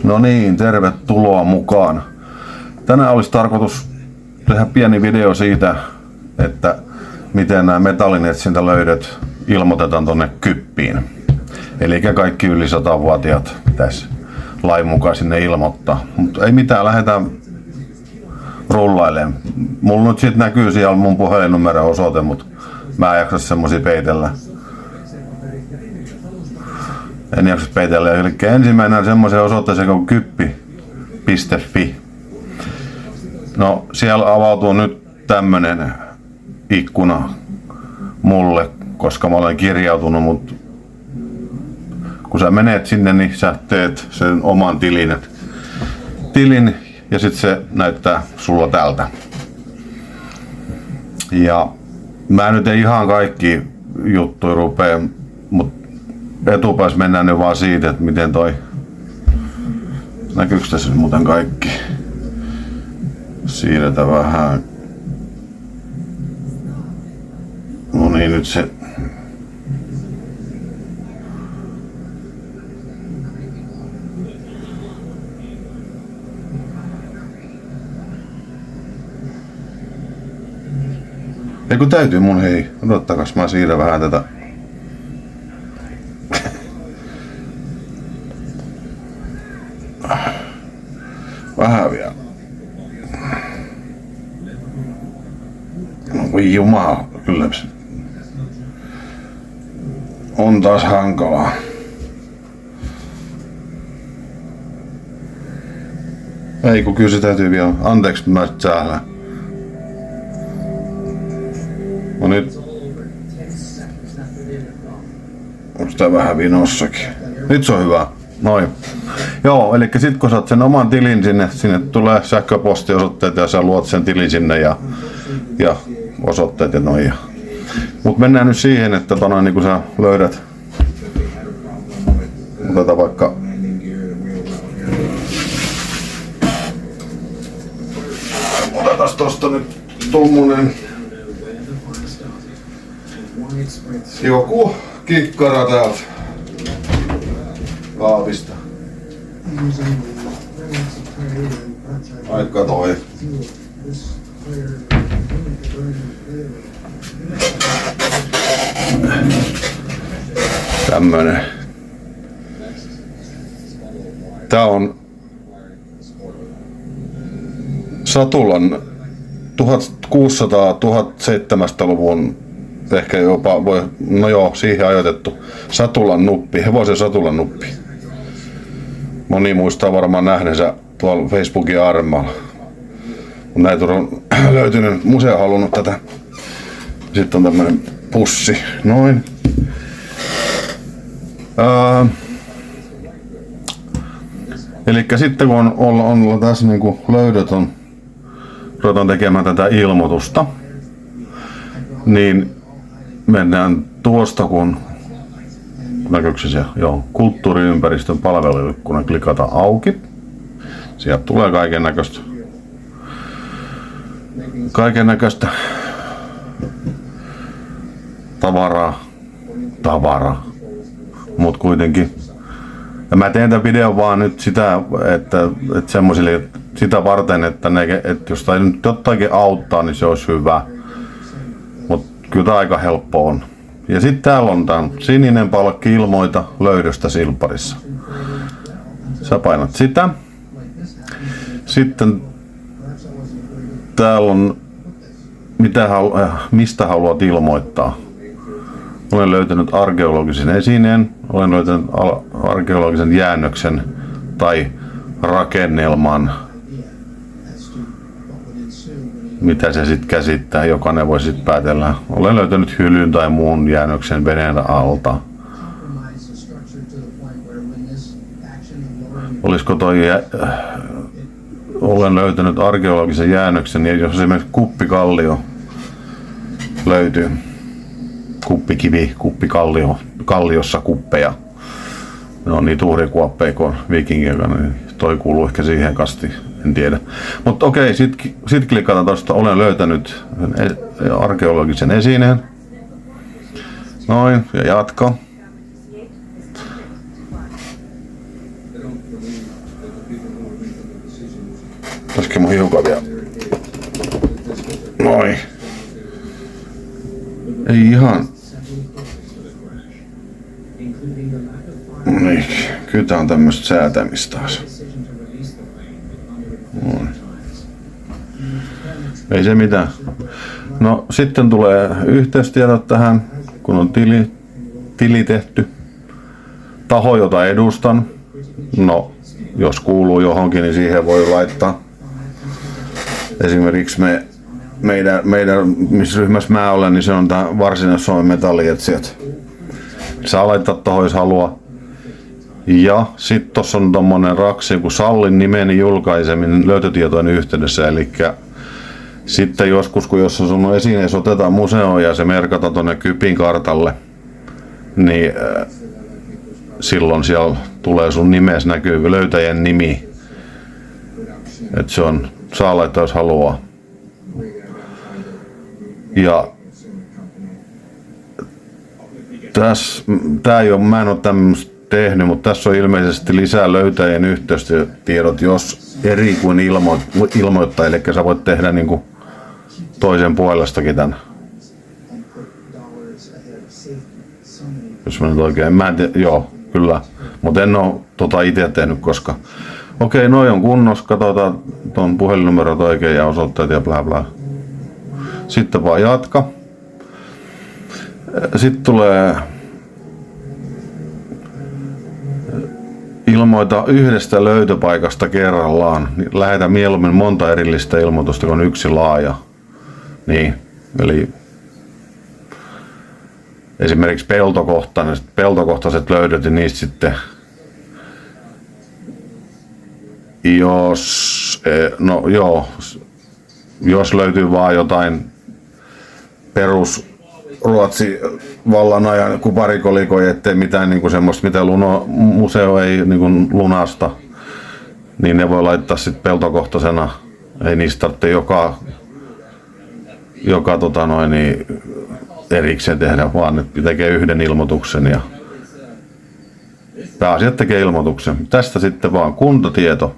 No niin, tervetuloa mukaan. Tänään olisi tarkoitus tehdä pieni video siitä, että miten nämä metallinetsintä-löydöt ilmoitetaan tonne kyppiin. Eli kaikki yli 100-vuotiaat pitäisi lain mukaan sinne ilmoittaa. Mutta ei mitään, lähdetään rullailemaan. Mulla nyt sit näkyy siellä mun puhelinnumero osoite, mutta mä en jaksa semmosia peitellä. En jaksa peitellä. Eli ensimmäinen semmoisen osoitteeseen kuin kyppi.fi. No siellä avautuu nyt tämmönen ikkuna mulle, koska mä olen kirjautunut, mutta kun sä menet sinne, niin sä teet sen oman tilin ja sit se näyttää sulla tältä. Ja mä nyt ei ihan kaikki juttuja rupee, mutta etupäässä mennään nyt vaan siitä, että miten toi, näkyykö tässä muuten kaikki? Siirretään vähän. No niin, nyt se. Ei kun täytyy mun, hei, odottakas mä siirrän vähän tätä. Vähän vielä. No voi jumala, kyllä se on taas hankalaa. Ei kun kyllä se täytyy vielä. Anteeksi, mä sählään. No nyt. Onks tää vähän vinossakin? Nyt se on hyvä. Noin. Joo, eli sit kun saat sen oman tilin sinne tulee sähköpostiosoitteet ja sä luot sen tilin sinne ja osoitteet ja noin. Mut mennään nyt siihen, että niin kun sä löydät, otetaan vaikka otetaan tosta nyt tommonen joku kikkara täältä kaapista. Aika toi. Tämmönen. Tää on Satulan 1600-1700-luvun ehkä jopa voi, no joo, siihen ajoitettu Satulan nuppi, hevosen Satulan nuppi. Moni muistaa varmaan nähneensä tuolla Facebookin armalla. Näitä on löytynyt, museo on halunnut tätä. Sitten on tämmönen pussi, noin. Elikkä sitten kun on tässä niinku löydöt on, ruvetaan tekemään tätä ilmoitusta, niin mennään tuosta kun näkyykö se, joo, kulttuuriympäristön palveluikkuna, klikata auki. Sieltä tulee kaiken näköistä tavaraa, mut kuitenkin. Ja mä teen tämän videon vaan nyt sitä, että semmosille sitä varten, että jos tai nyt jotakin auttaa, niin se olisi hyvä. Mut kyllä tää aika helppo on. Ja sitten täällä on tää sininen palkki, ilmoita löydöstä Silpparissa. Sä painat sitä. Sitten täällä on mistä haluat ilmoittaa. Olen löytänyt arkeologisen esineen, olen löytänyt arkeologisen jäännöksen tai rakennelman. Mitä se sitten käsittää, jokainen voi sitten päätellä. Olen löytänyt hylyn tai muun jäännöksen veneen alta. Olisiko olen löytänyt arkeologisen jäännöksen, ja jos esimerkiksi kuppikallio löytyy, kuppikivi, kuppikallio, kalliossa kuppeja. Ne on niitä uhrikuoppeja kuin viikingiä, niin toi kuuluu ehkä siihen kastiin, en tiedä. Mutta okei, sit klikataan tosta, olen löytänyt arkeologisen esineen. Noin, ja jatka. Laske mun hiukan vielä. Noin. Ei ihan. Niin, kyllä tää on tämmöstä säätämistä taas. Noin. Ei se mitään. No sitten tulee yhteystiedot tähän, kun on tili tehty. Taho, jota edustan. No, jos kuuluu johonkin, niin siihen voi laittaa. Esimerkiksi meidän missä ryhmässä mä olen, niin se on tää Varsinais-Suomen metallietsijät. Saa laittaa tohon, jos haluaa. Ja sit tossa on tommonen raksi, kun sallin nimeni julkaiseminen löytötietojen yhteydessä, eli sitten joskus, kun jos sun esineessä otetaan museoon ja se merkataan tonne Kypin kartalle, niin silloin siellä tulee sun nimes näkyy löytäjän nimi. Et se on, saa laittaa jos haluaa. Ja tää ei ole, mä en ole tämmöistä tehnyt, mutta tässä on ilmeisesti lisää löytäjien yhteystiedot, jos eri kuin ilmoittaa, eli sä voit tehdä niinku toisen puolestakin tän. Jos mä nyt oikein, mä en tiedä, joo, kyllä, mutta en oo itse tehnyt, koska okei, noi on kunnossa, katsotaan ton puhelinnumerot oikein ja osoitteet ja bla bla. Sitten vaan jatka. Sitten tulee ilmoita yhdestä löytöpaikasta kerrallaan. Lähetä mieluummin monta erillistä ilmoitusta kuin yksi laaja. Niin, eli esimerkiksi peltokohtaiset löydöt ja niistä sitten jos löytyy vaan jotain perus Ruotsi vallan ajan kuparikolikoi, ettei mitään niinku semmoista, mitä museo ei niinku lunasta, niin ne voi laittaa sitten peltokohtaisena. Ei niistä tarvitse joka erikseen tehdä, vaan ne tekee yhden ilmoituksen ja pääasiat tekee ilmoituksen. Tästä sitten vaan kuntatieto.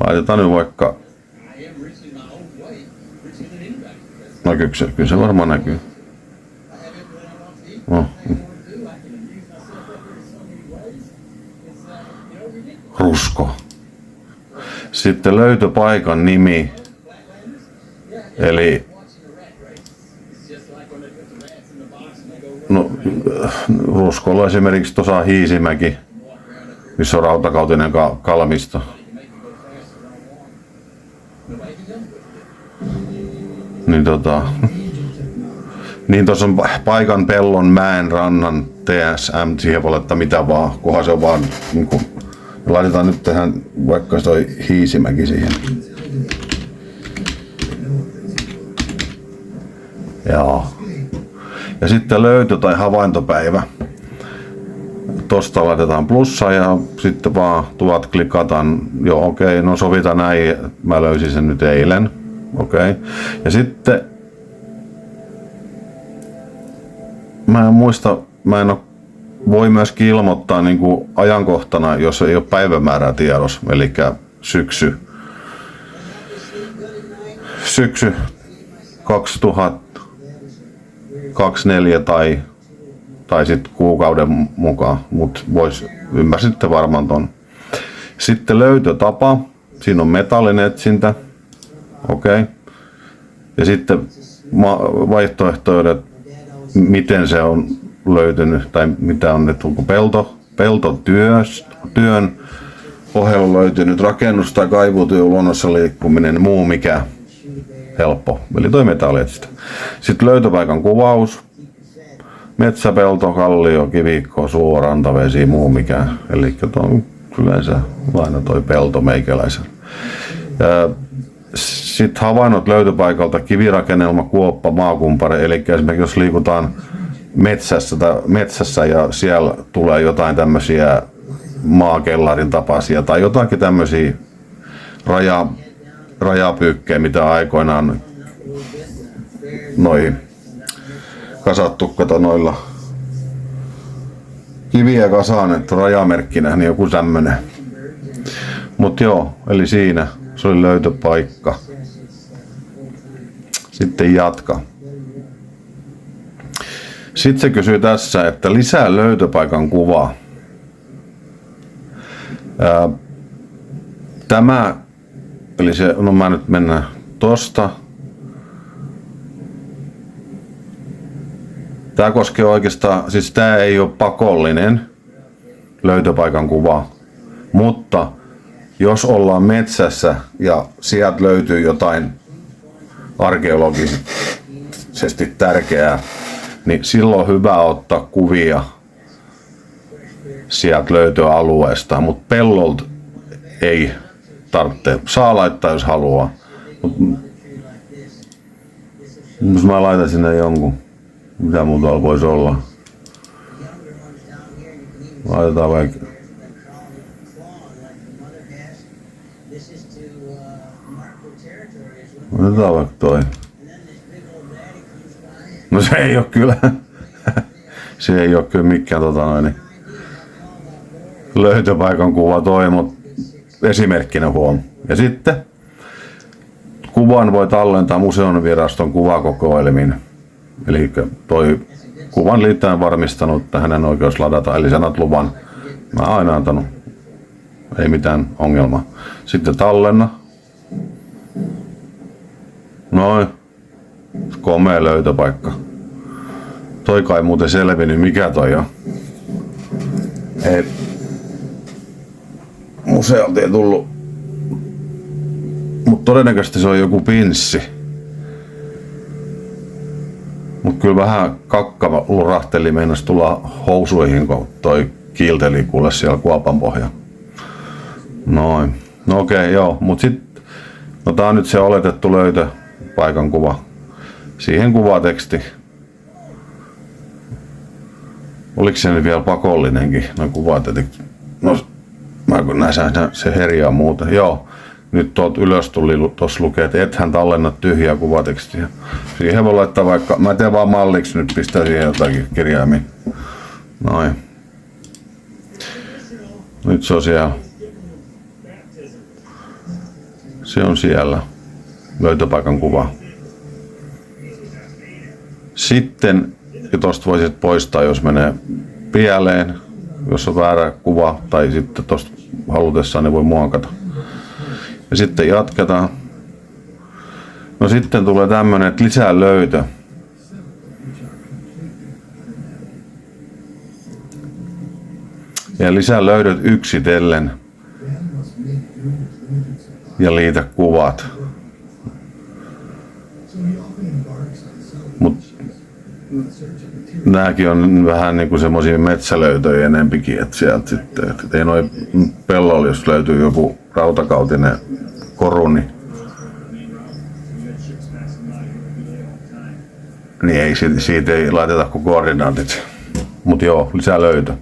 Laitetaan nyt vaikka, no kyllä se varmaan näkyy. No. Rusko. Sitten löytöpaikan nimi. Eli no, Ruskolla esimerkiksi tuossa Hiisimäki, missä on rautakautinen kalmisto. Niin tuossa on paikan, pellon, mäen, rannan, TSM, siihen voi laittaa mitä vaan, kunhan se on vaan niinku, laitetaan nyt tähän vaikka toi Hiisimäki siihen. Joo. Ja sitten löytö- tai havaintopäivä. Tosta laitetaan plussa ja sitten vaan tuot klikataan. Joo, okei, no sovitaan näin. Mä löysin sen nyt eilen. Okei. Ja sitten mä en muista, voi myöskin ilmoittaa niin kuin ajankohtana, jos ei ole päivämäärää tiedossa, eli syksy 2024 tai sitten kuukauden mukaan, mutta ymmärsitte varmaan ton. Sitten löytötapa, siinä on metallin etsintä, okei. Ja sitten vaihtoehtoja, miten se on löytynyt tai mitä on nyt peltotyön ohella löytynyt rakennus- tai kaivutyö, luonnossa liikkuminen, muu mikä helppo, eli toi metallietsintä. Sitten löytöpaikan kuvaus, metsäpelto, kallio, kivikko, suo, rantavesi, muu mikä, eli on yleensä aina toi pelto meikäläisen. Sitten havainnot löytöpaikalta, kivirakennelma, kuoppa, maakumpare, eli esimerkiksi jos liikutaan metsässä ja siellä tulee jotain tämmöisiä maakellarin tapaisia tai jotakin tämmöisiä rajapyykkejä, mitä aikoinaan kasattu noilla kiviä kasaan, että rajamerkkinä, niin joku tämmönen. Mut joo, eli siinä se oli löytöpaikka. Sitten jatka. Sitten se kysyy tässä, että lisää löytöpaikan kuvaa. Tämä, eli se, no mä nyt mennään tosta. Tää koskee oikeastaan, siis tää ei ole pakollinen löytöpaikan kuva, mutta jos ollaan metsässä ja sieltä löytyy jotain arkeologisesti tärkeää, niin silloin on hyvä ottaa kuvia sieltä löytöalueesta, mutta pellolta ei tarvitse. Saa laittaa jos haluaa. Jos mä laitan sinne jonkun, mitä muuta voisi olla? Laitetaan vaikka. Laitetaan vaikka toi. No se ei oo kyllä. Se ei oo kyllä mikään löytöpaikan kuva toi, mut esimerkkinä huom. Ja sitten kuvan voi tallentaa museonviraston kuvakokoelmiin. Eli toi kuvan liittäjä varmistanut, että hänen oikeus ladata, eli sanat luvan. Mä oon aina antanut. Ei mitään ongelmaa. Sitten tallenna. Noin. Komea löytöpaikka. Toi kai muuten selvinnyt, mikä toi on. Ei. Museolta ei tullut. Mut todennäköisesti se on joku pinssi. Mut kyllä vähän kakka lurahteli, meinas tulla housuihin, kun toi kiilteli kuule siellä kuopan pohjalla. Noin. No okei, joo. Mut sit, no tää on nyt se oletettu löytöpaikan kuva. Siihen kuvateksti. Oliko se nyt vielä pakollinenkin? No kuvat, no mä kun näissä se herjaa muuta. Joo. Nyt tuolta ylös tuli, tossa lukee, että ethän tallenna tyhjää kuvatekstiä. Siihen voi laittaa vaikka, mä teen vaan malliksi nyt, pistää siihen jotakin kirjaimia. Noin. Nyt se on siellä. Se on siellä. Löytöpaikan kuva. Sitten, ja tosta voisit poistaa, jos menee pieleen, jos on väärä kuva, tai sitten tosta halutessaan niin voi muokata. Ja sitten jatketaan. No sitten tulee tämmönen, että lisää löytö. Ja lisää löydöt yksitellen. Ja liitä kuvat. Mut nääkin on vähän niinku semmosia metsälöytöjä enempikin, et sieltä sitten, et ei noin pellolla, jos löytyy joku rautakautinen koru, niin ei siitä ei laiteta kuin koordinaatit. Mut joo, lisää löytö.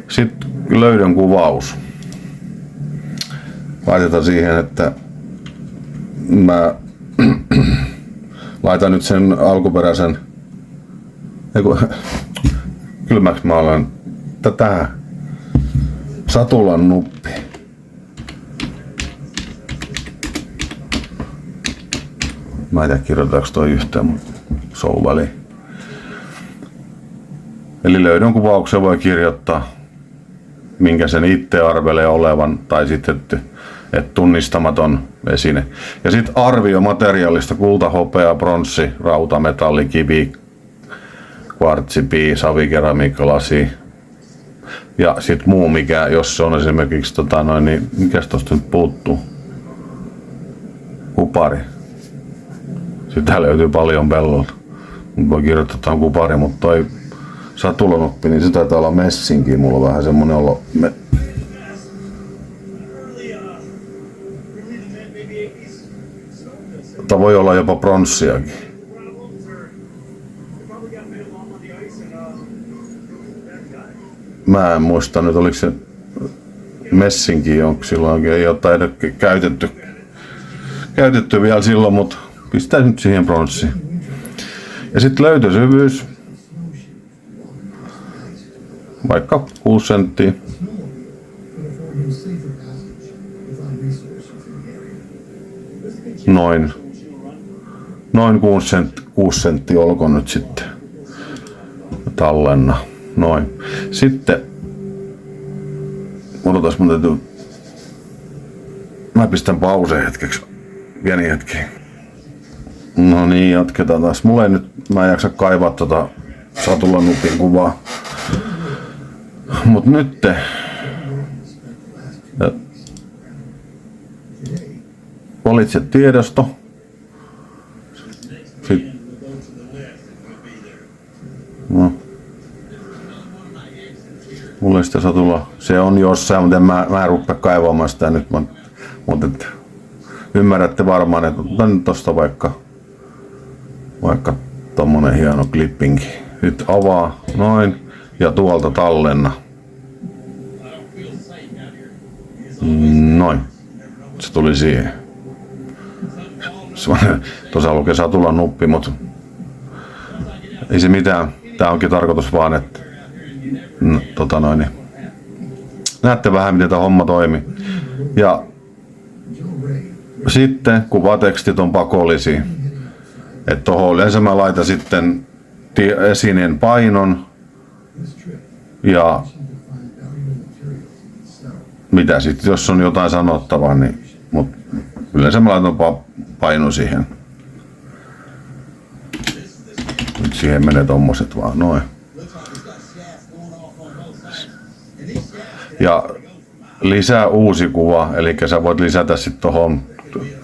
Sitten löydön kuvaus. Laitetaan siihen, että mä laitan nyt sen alkuperäisen, kylmäks mä olen tätä satulan nuppi. Mä en tiedä kirjoitetaanko toi yhteen, mutta se on väliin. Eli löydön kuvauksen voi kirjoittaa, minkä sen itse arvelee olevan, tai sitten, että tunnistamaton esine. Ja sitten arvio materiaalista: kulta, hopea, bronssi, rauta, metalli, kivi, kvartsi, pii, savi, keramiikka, lasi. Ja sitten muu, mikä, jos se on esimerkiksi niin mikäs tosta nyt puuttuu? Kupari. Sitä löytyy paljon pellolta. Voi kirjoittaa, että on kupari, mutta toi satulanoppi, niin se taitaa olla messinki. Mulla on vähän semmonen olo. Mutta voi olla jopa pronssiakin. Mä en muista nyt, oliko se messinki, onko silloin ei ole taida käytetty vielä silloin, mutta pistää nyt siihen pronssiin. Ja sitten löytösyvyys. vaikka 6 senttiä. Noin 6 senttiä olkoon nyt sitten tallenna. Noin. Sitten odotas, mun täytyy. Mä pistän pauseen hetkeksi. Pieni hetki. No niin, jatketaan taas. Mulla ei nyt, mä en jaksa kaivaa tota satulanupin kuvaa. Mut nyt valitse tiedosto. Sitten. No. Mulla ei sitä satulla. Se on jossain, mutta mä en rupea kaivamaan sitä nyt. Mutta ymmärrätte varmaan, että otan tosta vaikka tommonen hieno klippingi. Nyt avaa noin ja tuolta tallenna. Noin. Se tuli siihen. Tuossa lukee satulan nuppi, mutta ei se mitään. Tää onkin tarkoitus vaan, että näette vähän miten tämä homma toimii. Ja sitten kuvatekstit on pakollisia. Että tuohon yleensä mä laitan sitten esineen painon ja mitä sitten jos on jotain sanottavaa, niin mut yleensä mä laitan painon siihen. Nyt siihen menee tommoset vaan noin. Ja lisää uusi kuva, eli sä voit lisätä sitten tohon,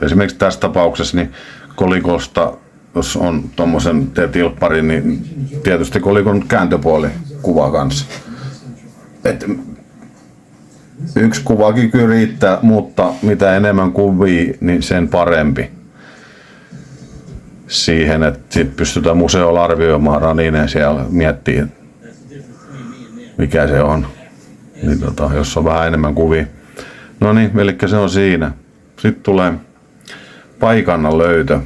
esimerkiksi tässä tapauksessa niin kolikosta, jos on tommosen tilpparin, niin tietysti kolikon kääntöpuoli kuva kanssa. Et yksi kuvakin kyllä riittää, mutta mitä enemmän kuvia, niin sen parempi. Siihen, että sit pystytään museolla arvioimaan Raninen siellä miettii, mikä se on. Niin jos on vähän enemmän kuvia. No niin, eli se on siinä. Sitten tulee paikannan löytö.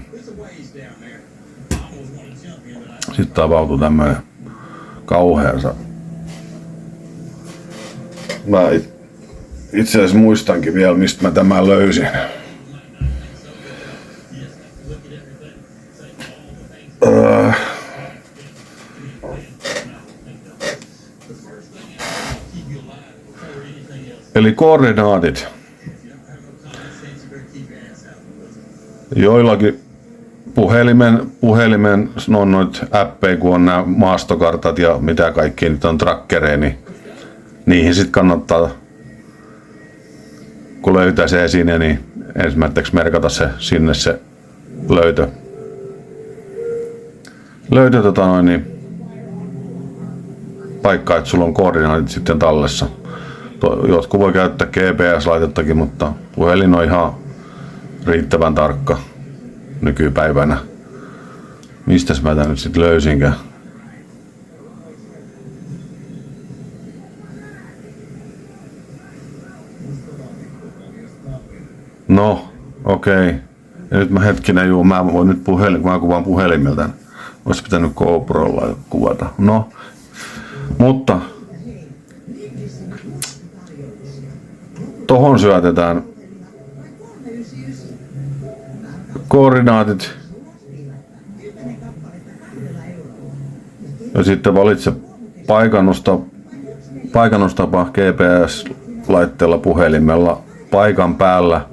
Sitten avautuu tämmönen kauheansa. Mä itse asiassa muistankin vielä, mistä mä tämän löysin. Eli koordinaatit. Joillakin puhelimen on noit appeja, kun on nämä maastokartat ja mitä kaikki nyt on trackereja, niin niihin sitten kannattaa, kun löytää se esine, niin ensimmäiseksi merkata se sinne se löytö. Niin paikka, että sulla on koordinaatit sitten tallessa. Jotkut voi käyttää GPS-laitettakin, mutta puhelin on ihan riittävän tarkka nykypäivänä. Mistäs mä tän nyt sit löysinkään? No, okei. Ja nyt mä hetkinen, mä voin nyt kun mä kuvaan puhelimelta. Olisi pitänyt GoProlla kuvata. No, mutta tohon syötetään koordinaatit ja sitten valitse paikannustapa GPS-laitteella puhelimella paikan päällä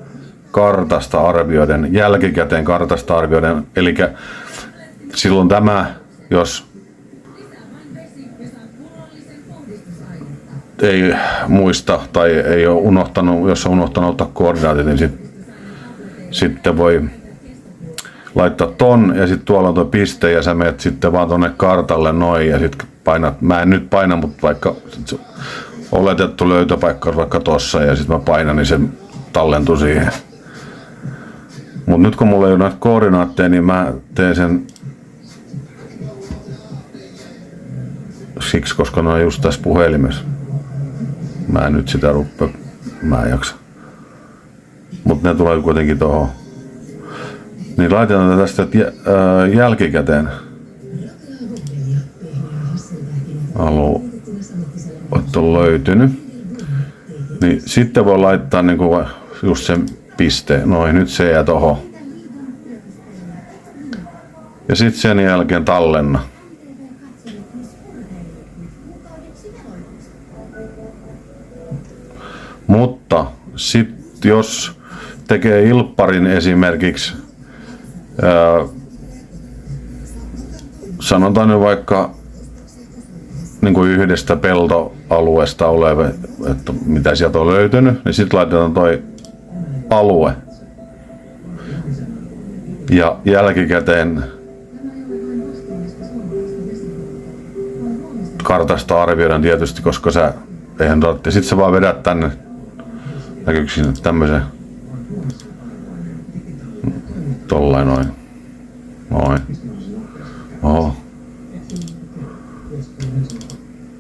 kartasta arvioiden, jälkikäteen kartasta arvioiden, eli silloin tämä, jos ei muista tai ei ole unohtanut, jos on unohtanut ottaa koordinaatit, niin sitten voi laittaa ton ja sitten tuolla on tuo piste ja sä menet sitten vaan tonne kartalle noin ja sitten painat, mä en nyt paina, mutta vaikka oletettu löytöpaikka on vaikka tossa ja sitten mä painan, niin se tallentuu siihen. Mut nyt kun mulla ei ole näitä koordinaatteja, niin mä teen sen siksi, koska ne on just tässä puhelimessa. Mä en nyt sitä mä en jaksa. Mut ne tulee kuitenkin tohon. Niin laitetaan tästä jälkikäteen. että on löytynyt. Niin sitten voi laittaa niinku just sen pisteen. Noin, nyt se jää tohon. Ja sitten sen jälkeen tallenna. Mutta sitten jos tekee ilpparin esimerkiksi, sanotaan nyt vaikka niin kuin yhdestä peltoalueesta oleva, että mitä sieltä on löytynyt, niin sitten laitetaan toi alue. Ja jälkikäteen kartasta arvioidaan tietysti, koska eihän tarvitse. Sitten sä vaan vedät tänne, näkyykö siinä tämmöisen, tollain noin. Oho.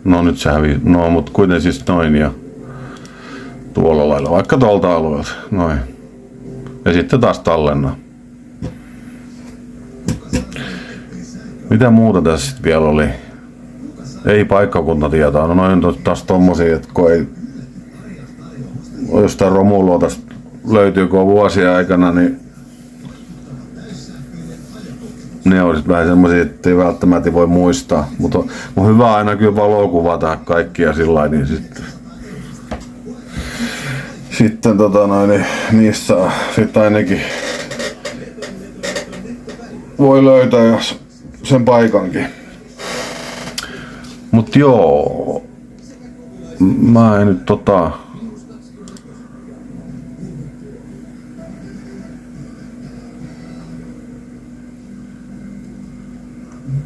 No nyt se hävii. No mut kuitenkin siis noin ja tuolla lailla, vaikka tuolta alueelta. Noin. Ja sitten taas tallenna. Mitä muuta tässä sitten vielä oli? Ei paikkakuntatietoa. No noin taas tommosia, että kun ei jostain romuluotasta löytyy, kun on vuosia aikana, niin ne on sit vähän semmosia, että ei välttämättä voi muistaa. Mutta on hyvä aina kyllä valokuvata kaikkia sillain, niin sitten niin niissä sit ainakin voi löytää jos sen paikankin. Mut joo, mä en nyt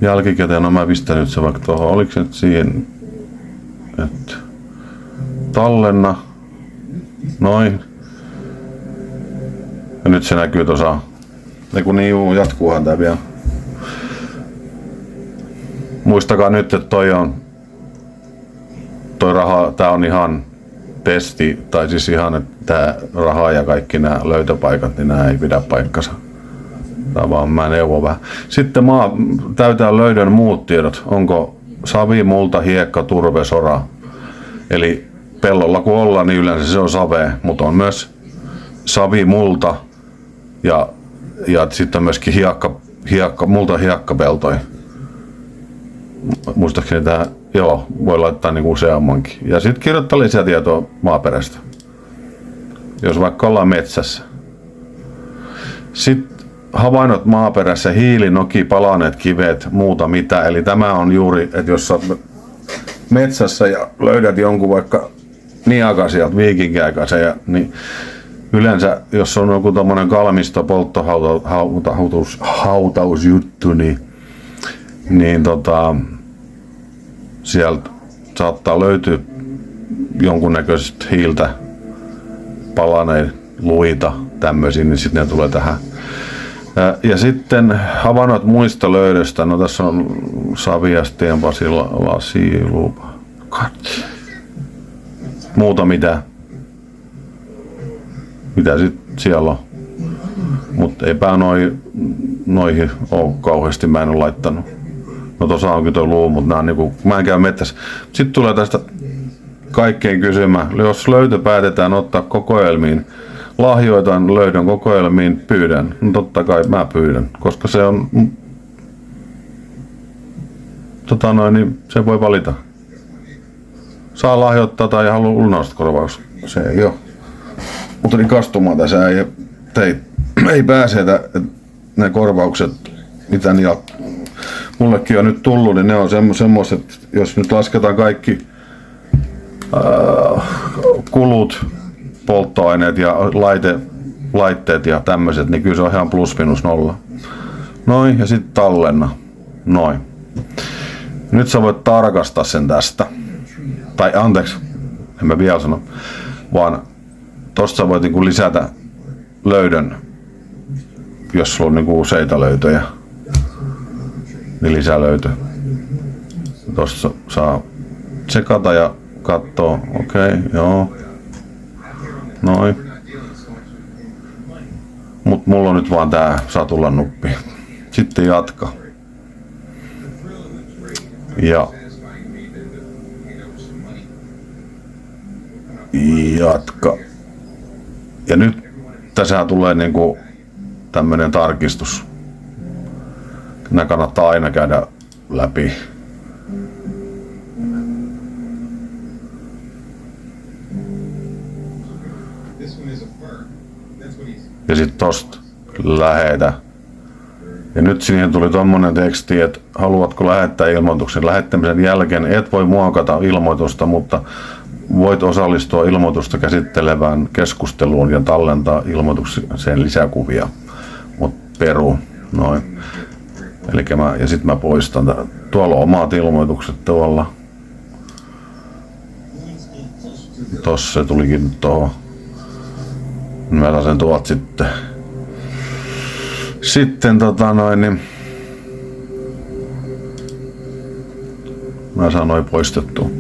jälkikäteen, no mä pistän nyt se vaikka tuohon, oliko se nyt siihen, että tallenna, noin. Ja nyt se näkyy tuossa, eiku niin juu, jatkuuhan tää vielä. Muistakaa nyt, että toi raha, tää on ihan testi, tai siis ihan, että tää raha ja kaikki nämä löytöpaikat, niin nämä ei pidä paikkansa. Tää vaan mä neuvon vähän. Sitten täytää löydön muut tiedot. Onko savi, multa, hiekka, turve, sora. Eli pellolla kun ollaan, niin yleensä se on savea, mutta on myös savi, multa ja sitten myöskin multa, hiekkapeltoja. Muistaakseni tää, joo, voi laittaa niinku useammankin. Ja sitten kirjoittaa lisätietoa maaperästä. Jos vaikka ollaan metsässä. Sitten havainnot maaperässä, hiili, noki, palaneet kivet, muuta mitä. Eli tämä on juuri, että jos sä metsässä ja löydät jonkun vaikka niakan sieltä, viikinkiaikaisen, niin yleensä jos on joku tommonen kalmisto, polttohautausjuttu, niin sieltä saattaa löytyä jonkunnäköistä hiiltä, palaneita, luita, tämmöisiä, niin sitten ne tulee tähän. Ja sitten havainnot muista löydöstä, no tässä on Saviastien lasilupa. Muuta mitä sit siellä on. Mutta eipä noihin ole kauheasti, mä en ole laittanut. No tossa onkin toi luu, mutta nää on niinku, mä en käy mettässä. Sitten tulee tästä kaikkein kysymä, jos löytö päätetään ottaa kokoelmiin, lahjoitan löydön kokoelmiin, pyydän. No totta kai mä pyydän, koska se on, niin se voi valita. Saa lahjoittaa tai halua lunaskorvaus, se ei oo. Mutta rikastumaan tässä ei pääse, että ne korvaukset, mitä niillä mullekin on nyt tullut, niin ne on semmoiset, jos nyt lasketaan kaikki kulut, polttoaineet ja laitteet ja tämmöiset, niin kyllä se on ihan plus minus nolla. Noin, ja sitten tallenna. Noin. Nyt sä voit tarkastaa sen tästä. Tai anteeksi, en mä vielä sano, vaan tosta sä voit niinku lisätä löydön, jos sulla on niinku useita löytöjä, niin lisälöytö. Tosta saa tsekata ja kattoo, okei, joo. Noin. Mut mulla on nyt vaan tää satulan nuppi. Sitten jatka. Ja Jatka. Ja nyt tässä tulee niinku tämmönen tarkistus. Nää kannattaa aina käydä läpi. Ja sit tosta lähetä. Ja nyt siihen tuli tommonen teksti, että haluatko lähettää ilmoituksen. Lähettämisen jälkeen et voi muokata ilmoitusta, mutta voit osallistua ilmoitusta käsittelevään keskusteluun ja tallentaa ilmoitukseen lisäkuvia. Mut peru. Noin. Ja sit mä poistan. Tuolla on omat ilmoitukset tuolla. Tossa se tulikin nyt tohon. Mä lasen tuot sitten. Sitten niin mä saan noin poistettua.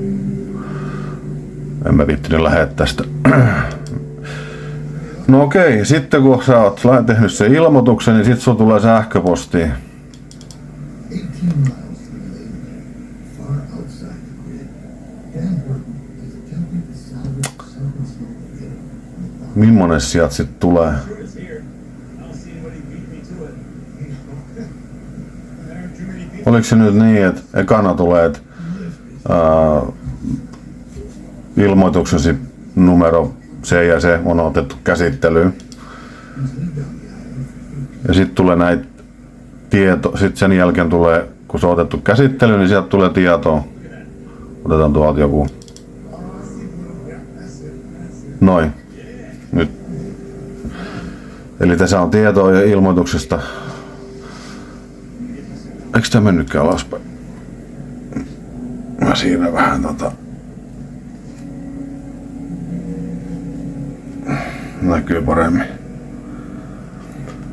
En mä viittinyt lähettää tästä. No okei, sitten kun sä oot tehnyt sen ilmoituksen, niin sit sulla tulee sähköpostiin. Millainen sieltä sit tulee? Oliko se nyt niin, että ekana tulee, että ilmoituksesi numero se ja se on otettu käsittelyyn. Ja sitten tulee näitä sitten sen jälkeen tulee, kun se on otettu käsittelyyn, niin sieltä tulee tietoa. Otetaan tuolta joku. Noin. Nyt. Eli tässä on tietoa ja ilmoituksesta. Eikö tämä mennytkään alaspäin? Mä siirrän vähän näkyy paremmin.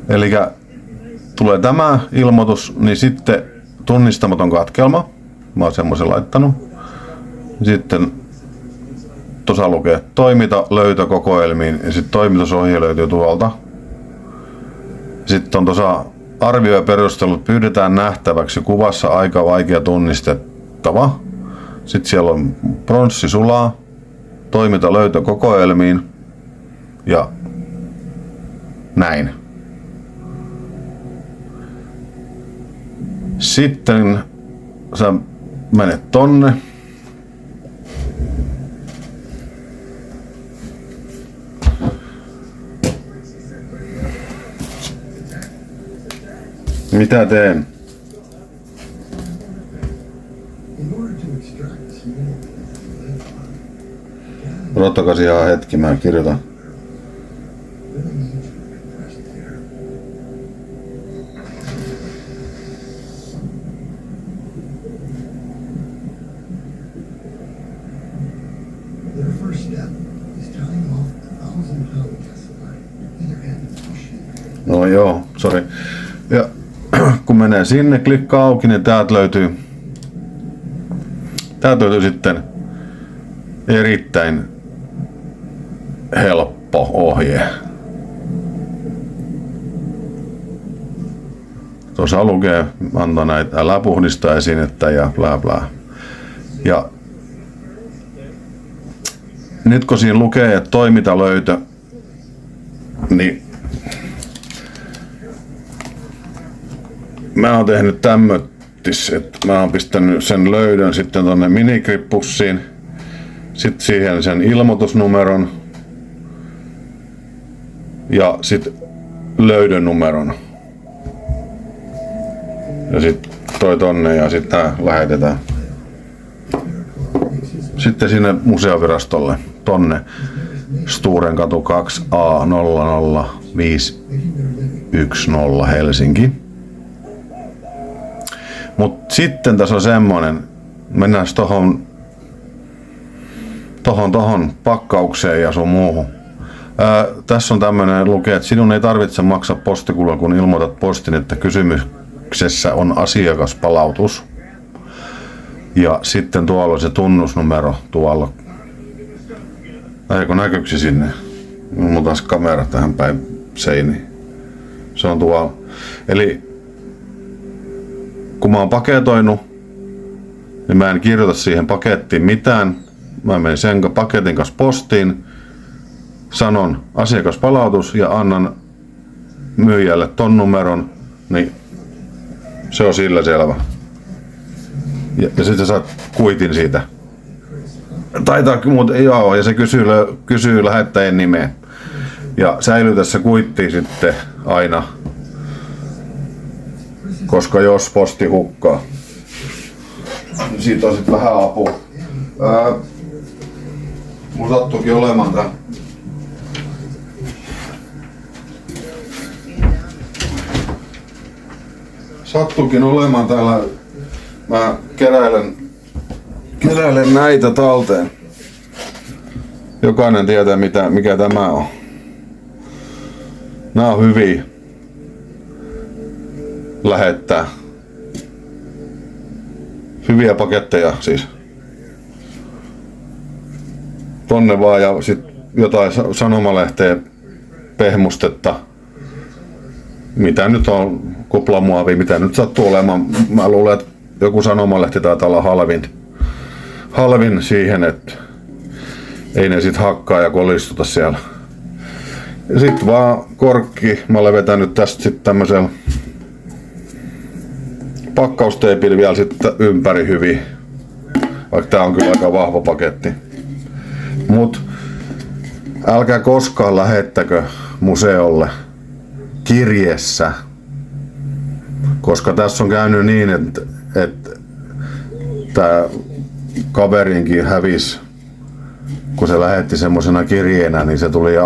Elikkä tulee tämä ilmoitus, niin sitten tunnistamaton katkelma. Mä oon semmoisen laittanut. Sitten tuossa lukee toimita löytökokoelmiin ja sitten toimitusohje löytyy tuolta. Sitten on tuossa arvio ja perustelut pyydetään nähtäväksi kuvassa aika vaikea tunnistettava. Sitten siellä on pronssi sulaa, toimita löytökokoelmiin ja näin. Sitten sä menet tonne. Mitä teen? Odottakas ihan hetki, mä kirjoitan. No joo, sori. Ja kun menee sinne, klikkaa auki, niin täältä löytyy sitten erittäin helppo ohje. Tuossa lukee, antaa näitä, älä puhdista esinettä ja bla bla. Ja nyt kun siinä lukee, että toimita löytö, niin mä oon tehnyt tämmöttis, että mä oon pistänyt sen löydön sitten tonne minigrippussiin, sitten siihen sen ilmoitusnumeron ja sitten löydön numeron. Ja sitten toi tonne ja sitten tää lähetetään. Sitten sinne museovirastolle, tonne Sturenkatu 2A 00510 Helsinki. Mut sitten tässä on semmonen, mennään tohon pakkaukseen ja sun muuhun. Tässä on tämmönen lukee, että sinun ei tarvitse maksaa postikulua, kun ilmoitat postin, että kysymyksessä on asiakaspalautus. Ja sitten tuolla on se tunnusnumero tuolla. Näkyykö sinne? Mulla on taas kamera tähän päin seiniin. Se on tuolla. Eli kun mä oon paketoinut, niin mä en kirjoita siihen pakettiin mitään. mä menen sen paketin kanssa postiin, sanon asiakaspalautus ja annan myyjälle ton numeron, niin se on sillä selvä. Ja sitten saat kuitin siitä. Taitaa muuten, joo, ja se kysyy lähettäjän nimeä. Ja säilytä se kuitti sitten aina, koska jos posti hukkaa, niin siitä on sitten vähän apua. Mun sattuikin olemaan tää. Sattuikin olemaan täällä. Mä keräilen näitä talteen. Jokainen tietää mikä tämä on. Nää on hyviä lähettää. Hyviä paketteja siis. Tonne vaan ja sit jotain sanomalehteä, pehmustetta. Mitä nyt on, kuplamuovia, mitä nyt sattuu olemaan. Mä luulen, että joku sanomalehti taitaa olla halvin siihen, että ei ne sit hakkaa ja kolistuta siellä. Ja sit vaan korkki, mä olen vetänyt tästä sit tämmösellä pakkausteipillä vielä sitten ympäri hyvin. Vaikka tää on kyllä aika vahva paketti. Mut älkää koskaan lähettäkö museolle kirjeessä. Koska tässä on käynyt niin, että tää kaverinkin hävisi, kun se lähetti semmosena kirjeenä, niin se tuli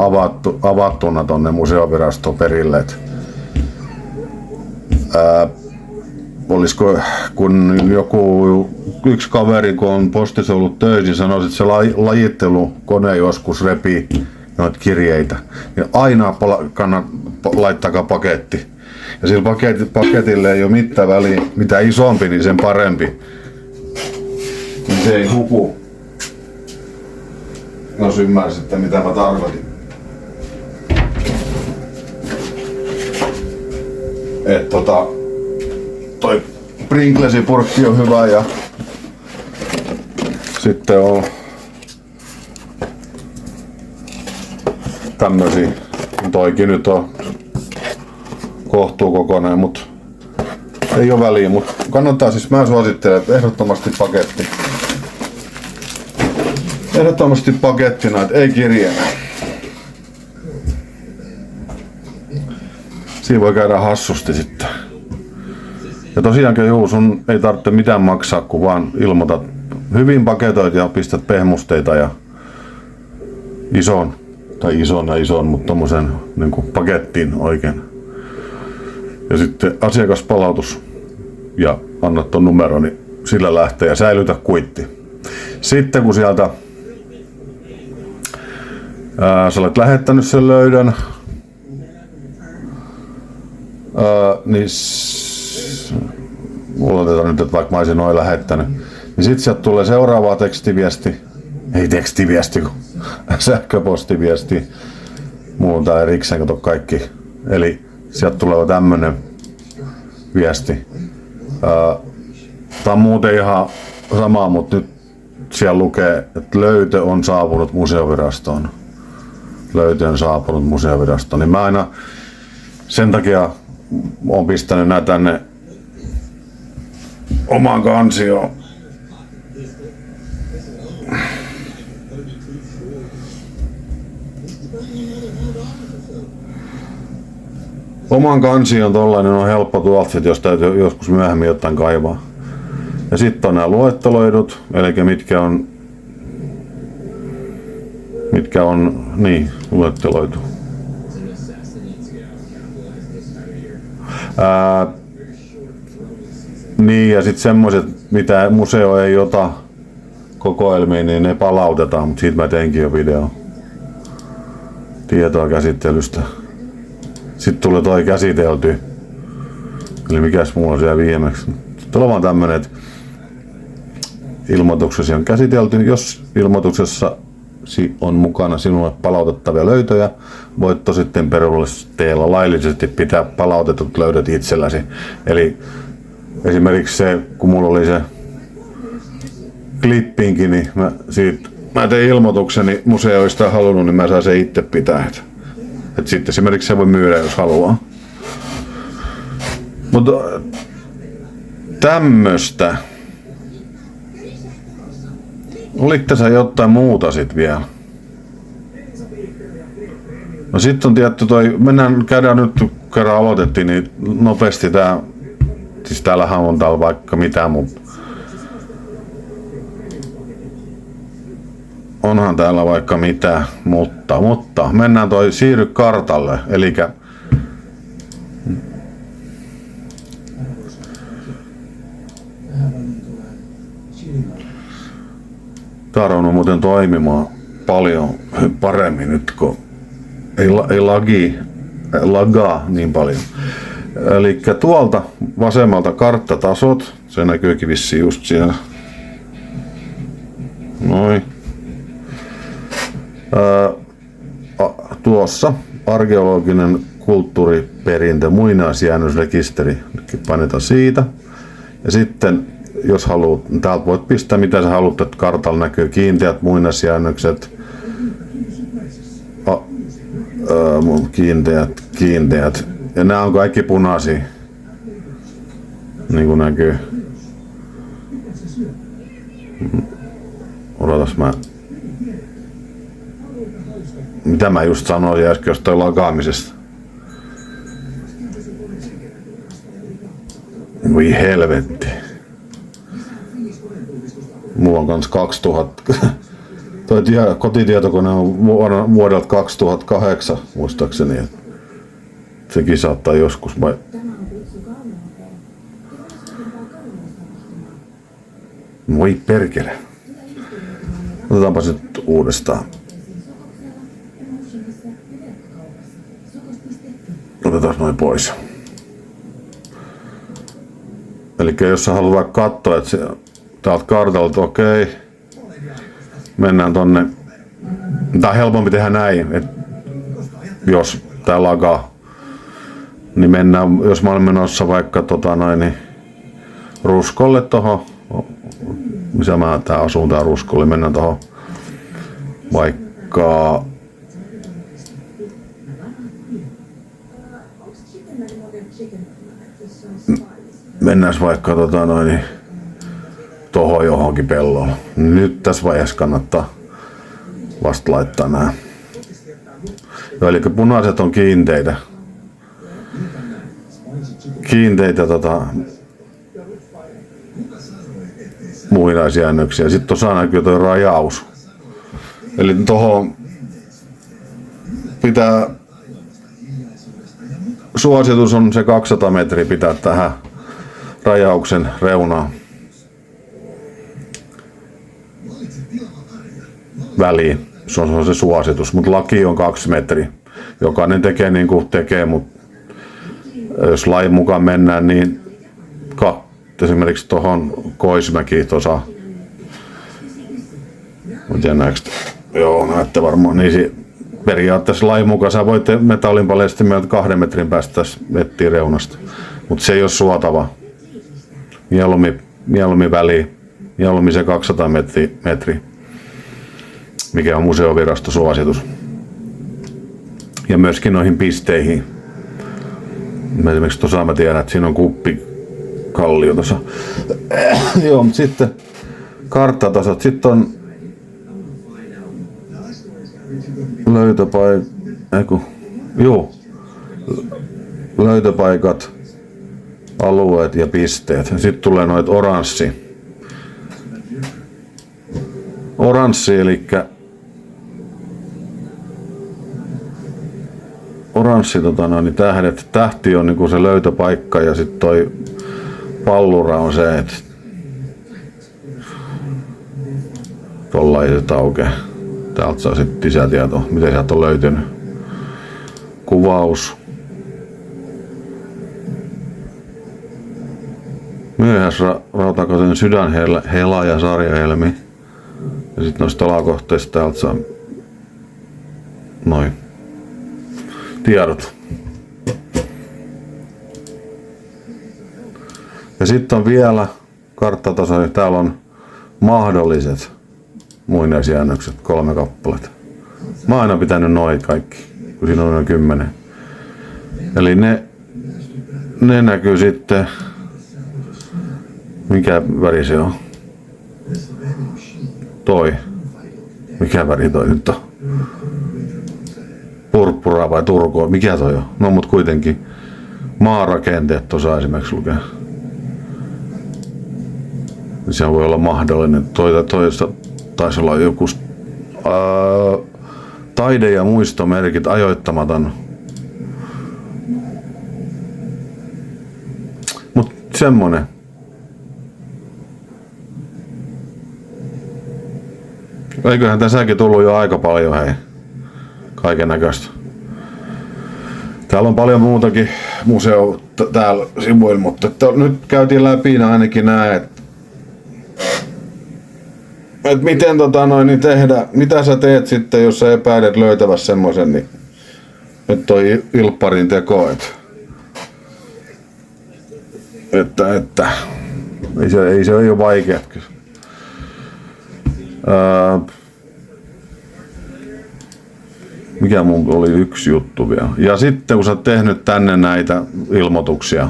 avattuna tonne museovirastoon perille. Olisiko, kun yksi kaveri, kun on postissa ollut töissä, niin sanoi, että se lajittelukone joskus repii noita kirjeitä. Ja aina laittakaa paketti. Ja sillä paketille ei ole mitään väliä, mitä isompi, niin sen parempi. Niin se ei huku. Jos ymmärsitte, mitä mä tarkoitin. Toi Pringlesin-purkki on hyvä ja sitten on tämmösiä. Toikin nyt on kohtuu kokonaan, mutta ei ole väliä, mutta kannattaa siis, mä suosittelen, että ehdottomasti paketti. Ehdottomasti pakettina, että ei kirjeenä. Siinä voi käydä hassusti sitten. Ja tosiaankin sun ei tarvitse mitään maksaa, kun vaan ilmoitat hyvin paketoit ja pistät pehmusteita ja ison, mutta tommosen niin kuin pakettiin oikein. Ja sitten asiakaspalautus ja annat ton numero, niin sillä lähtee ja säilytä kuitti. Sitten kun sieltä sä olet lähettänyt sen löydön, niin ulotetaan nyt, että vaikka mä olisin noin lähettänyt, niin sit sieltä tulee seuraava tekstiviesti, kun sähköpostiviesti, muuta erikseen, kato kaikki. Eli sieltä tulee tämmönen viesti. Tää on muuten ihan sama, mutta nyt siellä lukee, että löytö on saapunut museovirastoon. Löytö on saapunut museovirastoon. Niin mä aina sen takia oon pistänyt nää tänne omaan kansioon. Oman kansion tollainen on helppo tuolta sit, jos täytyy joskus myöhemmin jotain kaivaa. Ja sitten on nämä luetteloidut, eli mitkä on niin luetteloitu. Niin, ja sitten semmoiset, mitä museo ei ota kokoelmiin, niin ne palautetaan, mutta siitä mä teinkin jo video. Tietoa käsittelystä. Sitten tulee toi käsitelty. Eli mikäs mulla on siellä viimeksi. Tuolla on vaan tämmönen, että ilmoituksesi on käsitelty. Jos ilmoituksessa on mukana sinulle palautettavia löytöjä, voit sitten perusteella laillisesti pitää palautetut löydöt itselläsi. Eli esimerkiksi se, kun mulla oli se klippinki, niin mä siitä mä tein ilmoitukseni museoista halunnut, niin mä saan sen itse pitää. Et sitten esimerkiksi se voi myydä, jos haluaa. Mutta tämmöstä. Oliko tässä jotain muuta sit vielä? No sit on tietty käydään nyt, kun kerran aloitettiin, niin nopeasti tää, siis täällähän on täällä vaikka mitä, mutta onhan täällä vaikka mitä, mutta mennään siirry kartalle, elikkä tää on muuten toimimaan paljon paremmin nyt, kun ei lagaa niin paljon. Eli tuolta vasemmalta karttatasot, se näkyykin vissiin just siellä. Noin. Tuossa arkeologinen kulttuuriperintö, muinaisjäännösrekisteri, painetaan siitä. Ja sitten jos haluat, täältä voit pistää mitä sä haluat, että kartalla näkyy kiinteät muinaisjäännökset, kiinteät. Ja nämä on kaikki punaisia, niin kuin näkyy. Odotas mitä mä just sanoin äsken jostain lagaamisesta. Voi helvetti. Mulla on kans 2000. Toi kotitietokone on vuodelta 2008 muistaakseni. Sekin saattaa joskus vai. Voi perkele. Otetaanpa se nyt uudestaan. Otetaan noin pois. Eli jos sä haluat vaikka katsoa, että täältä kartalta, okei. Mennään tonne. Tää on helpompi tehdä näin, että jos tää lagaa, niin mennään, jos mä olen menossa vaikka Ruskolle tohon, missä mä asun tää Ruskolle, mennään tohon vaikka mennään vaikka tohon johonkin pelloon. Nyt tässä vaiheessa kannattaa vasta laittaa nää. Eli punaiset on kiinteitä. Muinaisjäännöksiä. Sitten tuossa näkyy tuo rajaus. Eli tuohon pitää, suositus on se 200 metriä pitää tähän rajauksen reunaan väliin. Se on se suositus, mutta laki on 2 metriä. Jokainen tekee niin kuin tekee, mutta jos lain mukaan mennään, niin esimerkiksi tuohon Koismäkiin tuossa. Joo, näette varmaan. Niin periaatteessa lain mukaan sä voit metallinpaljastimelta 2 metrin päästä etsiä reunasta. Mutta se ei ole suotava. Mieluummin väliin. Mieluummin se 200 metriä. Mikä on museoviraston suositus. Ja myöskin noihin pisteihin. Esimerkiksi tuossa mä tiedän, että siinä on kuppikallio tuossa. Joo, mutta sitten karttatasot. Sitten on löytöpaikat, alueet ja pisteet. Sitten tulee noit oranssi, eli niin tähdet. Tähti on niinku se löytöpaikka ja sitten toi pallura on se, että tollaiset aukeaa. Täältä saa sitten lisätietoa, miten sieltä on löytynyt. Kuvaus. Myöhäisrautakoten sydänhela ja sarjahelmi. Ja sitten noista alakohteista täältä saa noin tiedot. Ja sitten on vielä karttataso, täällä on mahdolliset muinaisjäännökset, 3 kappaletta. Mä oon aina pitänyt noin kaikki, kun siinä on noin 10. Eli ne näkyy sitten, mikä väri se on? Toi. Mikä väri toi nyt on? Purppura vai turkoa? Mikä toi on? No mut kuitenkin. Maarakenteet tuossa esimerkiksi lukee. Se voi olla mahdollinen. Toista taisi olla joku taide- ja muistomerkit, ajoittamaton. Mut semmonen. Eiköhän tässäkin tullut jo aika paljon, hei. Kaiken näköistä. Täällä on paljon muutakin museo täällä sivuilla, mutta nyt käytiin läpi ainakin nää, että miten niin tehdä, mitä sä teet sitten, jos sä epäilet löytävässä semmoisen, niin nyt toi ilpparin teko, että ei se ole vaikea. Mikä mun oli yksi juttu vielä. Ja sitten kun sä oot tehnyt tänne näitä ilmoituksia,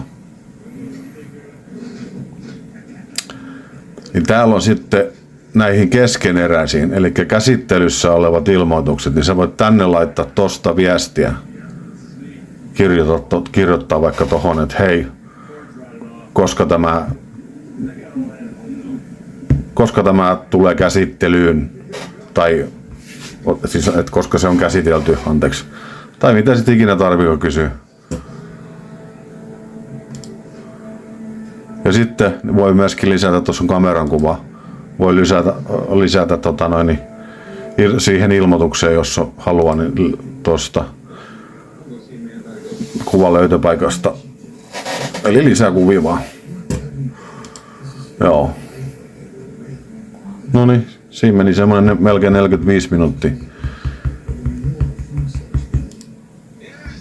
niin täällä on sitten näihin keskeneräisiin, eli käsittelyssä olevat ilmoitukset, niin sä voit tänne laittaa tosta viestiä. Kirjoittaa vaikka tohon, että hei, koska tämä tulee käsittelyyn, tai siis, että koska se on käsitelty, anteeksi. Tai mitä sitten ikinä tarvitsee kysyä. Ja sitten voi myöskin lisätä, tuossa on kameran kuva, voi lisätä siihen ilmoitukseen, jos haluaa, niin tuosta kuvan löytöpaikasta. Eli lisää kuvia vaan. Joo. No niin, siinä meni semmoinen melkein 45 minuuttia.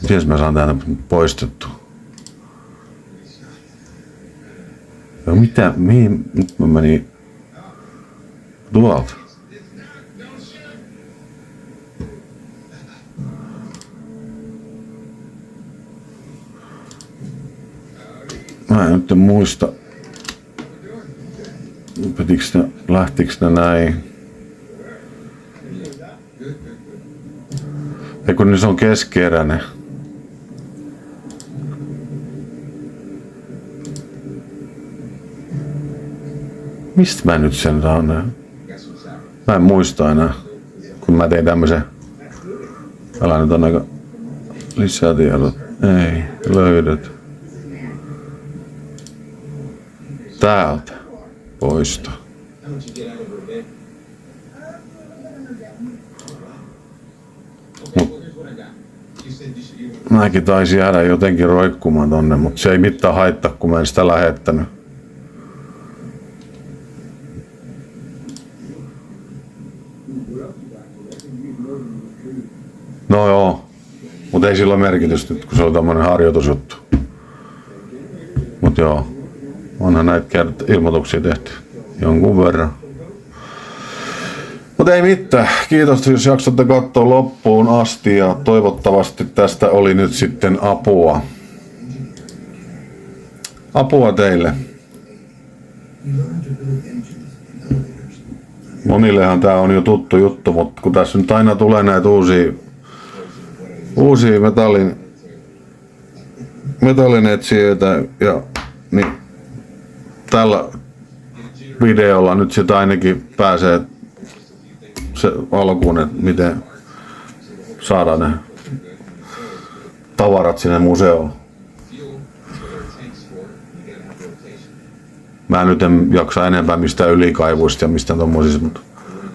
Ties mä saan täältä poistettua. Ja mitä, mihin, nyt mä menin tuolta. Mä en nyt muista. Lähtikö ne näin? Ja kun se on keskeeräinen. Mistä mä nyt sen saan? Mä en muista enää, kun mä tein tämmösen. Älä nyt on aika lisätiedot. Ei, löydät. Täältä. Poista. Mäkin taisi jäädä jotenkin roikkumaan tonne, mutta se ei mitään haittaa, kun mä en sitä lähettänyt. No joo, mutta ei sillä ole merkitystä nyt, kun se on tämmönen harjoitusjuttu. Mut joo, onhan näitä ilmoituksia tehty jonkun verran. Mutta ei mitään. Kiitos, jos jaksatte katsoa loppuun asti ja toivottavasti tästä oli nyt sitten apua. Apua teille. Monillehan tää on jo tuttu juttu, mutta kun tässä nyt aina tulee näitä uusia metallinetsijöitä ja niin tällä videolla nyt sitä ainakin pääsee se alkuun, että miten saadaan ne tavarat sinne museoon. Mä nyt en jaksa enempää mistään ylikaivuista ja mistään tommosista, mutta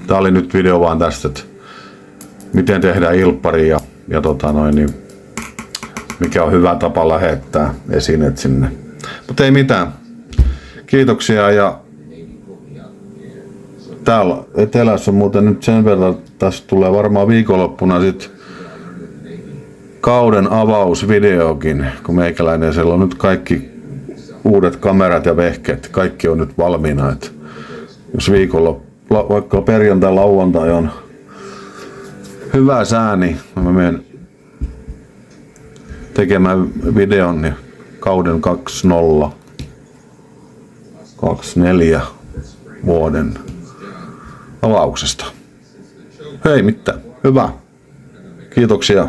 tää oli nyt video vaan tästä, että miten tehdään ilppari ja niin, mikä on hyvä tapa lähettää esineet sinne. Mutta ei mitään. Kiitoksia ja täällä etelässä on muuten nyt sen verran, tässä tulee varmaan viikonloppuna sit kauden avausvideokin, kun meikäläinen siellä on nyt kaikki uudet kamerat ja vehkeet, kaikki on nyt valmiina, että jos vaikka perjantai, lauantai on hyvä sää, niin mä menen tekemään videon niin kauden 2024 vuoden avauksesta. Hei mitään, hyvä. Kiitoksia.